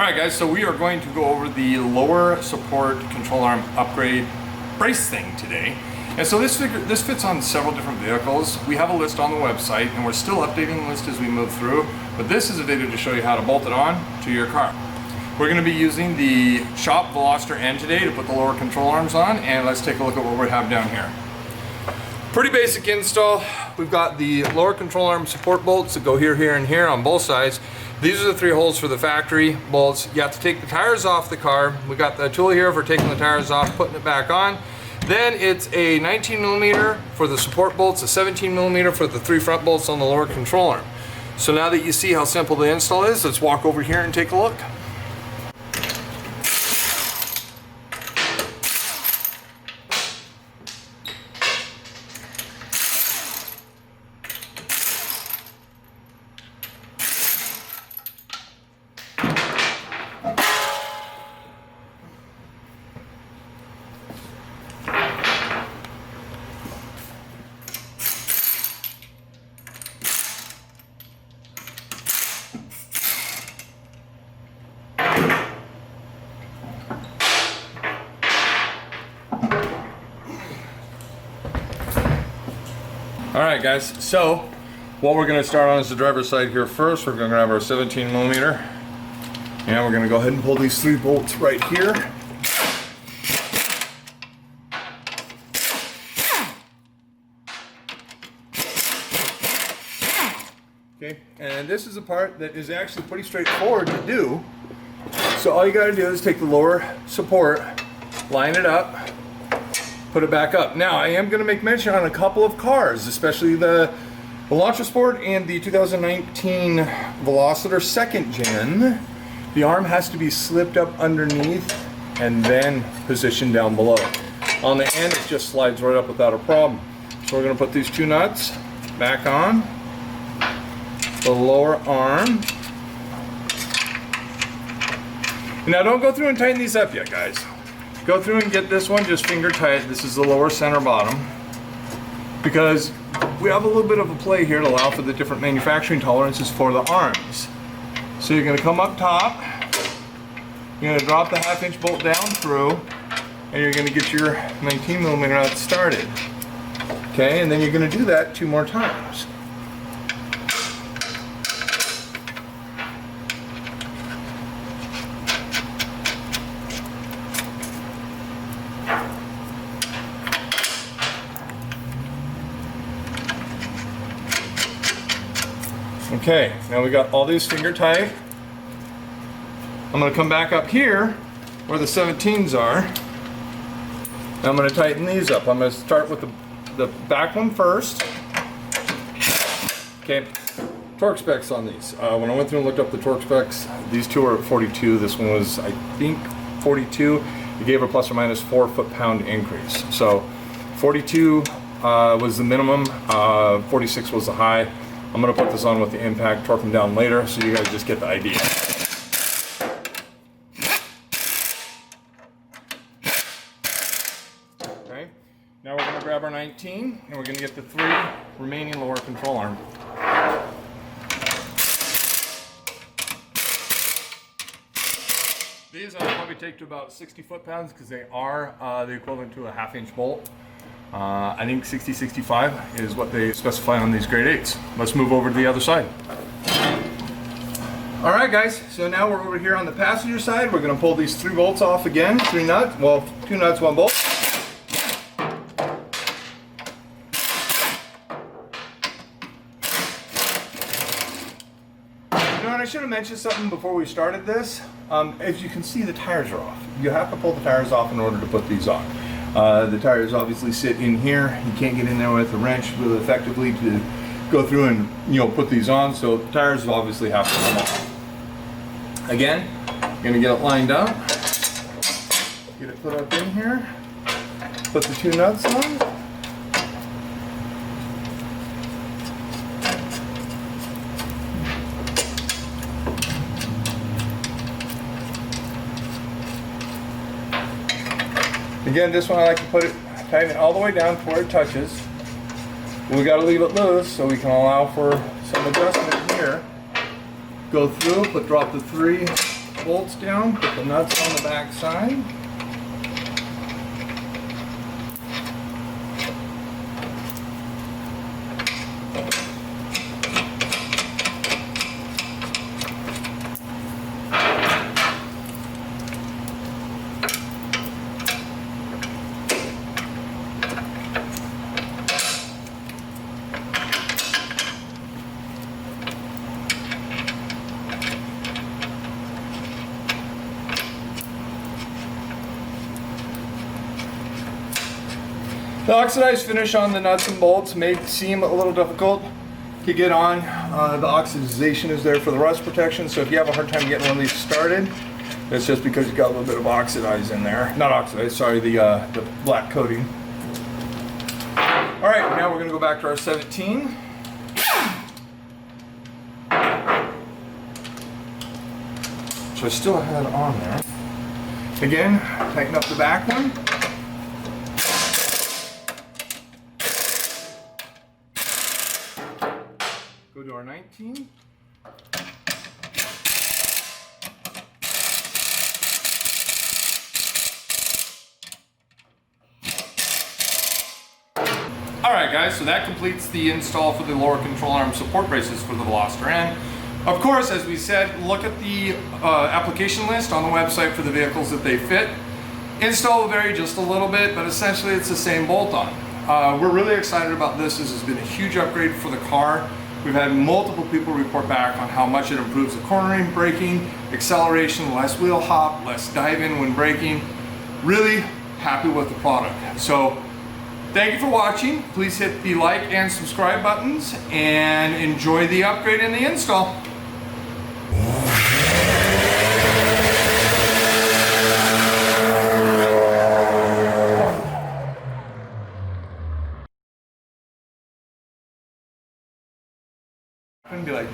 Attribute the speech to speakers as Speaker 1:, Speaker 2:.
Speaker 1: Alright guys, so we are going to go over the lower support control arm upgrade brace thing today. And so this fits on several different vehicles. We have a list on the website and we're still updating the list as we move through, but this is a video to show you how to bolt it on to your car. We're going to be using the shop Veloster N today to put the lower control arms on, and let's take a look at what we have down here. Pretty basic install. We've got the lower control arm support bolts that go here, here, and here on both sides. These are the 3 holes for the factory bolts. You have to take the tires off the car. We got the tool here for taking the tires off, putting it back on. Then it's a 19mm for the support bolts, a 17mm for the 3 front bolts on the lower control arm. So now that you see how simple the install is, let's walk over here and take a look. Alright guys, so what we're going to start on is the driver's side here first. We're going to grab our 17mm and we're going to go ahead and pull these 3 bolts right here. Okay, and this is a part that is actually pretty straightforward to do. So all you got to do is take the lower support, line it up, put it back up. Now I am going to make mention on a couple of cars, especially the Elantra Sport and the 2019 Veloster 2nd Gen. The arm has to be slipped up underneath and then positioned down below. On the end it just slides right up without a problem. So we're going to put these 2 nuts back on the lower arm. Now don't go through and tighten these up yet, guys. Go through and get this one just finger tight. This is the lower center bottom, because we have a little bit of a play here to allow for the different manufacturing tolerances for the arms. So you're going to come up top, you're going to drop the 1/2 inch bolt down through, and you're going to get your 19mm out started. Okay, and then you're going to do that 2 more times. Okay, now we got all these finger tight. I'm going to come back up here where the 17s are. And I'm going to tighten these up. I'm going to start with the back one first. Okay, torque specs on these. When I went through and looked up the torque specs, these 2 are at 42. This one was, I think, 42. It gave a plus or minus 4 foot-pound increase. So 42 was the minimum, 46 was the high. I'm going to put this on with the impact, torque them down later, so you guys just get the idea. Okay, now we're going to grab our 19 and we're going to get the 3 remaining lower control arm. These I'll probably take to about 60 foot-pounds because they are the equivalent to a 1/2 inch bolt. I think 60-65 is what they specify on these grade 8s. Let's move over to the other side. Alright guys, so now we're over here on the passenger side. We're going to pull these 3 bolts off again. 3 nuts, well, 2 nuts, 1 bolt. You know, and I should have mentioned something before we started this. As you can see, the tires are off. You have to pull the tires off in order to put these on. The tires obviously sit in here. You can't get in there with a wrench really effectively to go through and, you know, put these on. So the tires obviously have to come off. Again, I'm going to get it lined up. Get it put up in here. Put the 2 nuts on. Again, this one I like to put it, tighten it all the way down to where it touches. We got to leave it loose so we can allow for some adjustment here. Go through, drop the 3 bolts down, put the nuts on the back side. The oxidized finish on the nuts and bolts may seem a little difficult to get on. The oxidization is there for the rust protection, so if you have a hard time getting one of these started, it's just because you've got a little bit of oxidized in there. Not oxidized, sorry, the black coating. All right, now we're gonna go back to our 17. So I still had it on there. Again, tighten up the back one. Go to our 19. Alright guys, so that completes the install for the lower control arm support braces for the Veloster N. Of course, as we said, look at the application list on the website for the vehicles that they fit. Install will vary just a little bit, but essentially it's the same bolt-on. We're really excited about this. This has been a huge upgrade for the car. We've had multiple people report back on how much it improves the cornering, braking, acceleration, less wheel hop, less dive in when braking. Really happy with the product. So thank you for watching. Please hit the like and subscribe buttons and enjoy the upgrade and the install. And be like,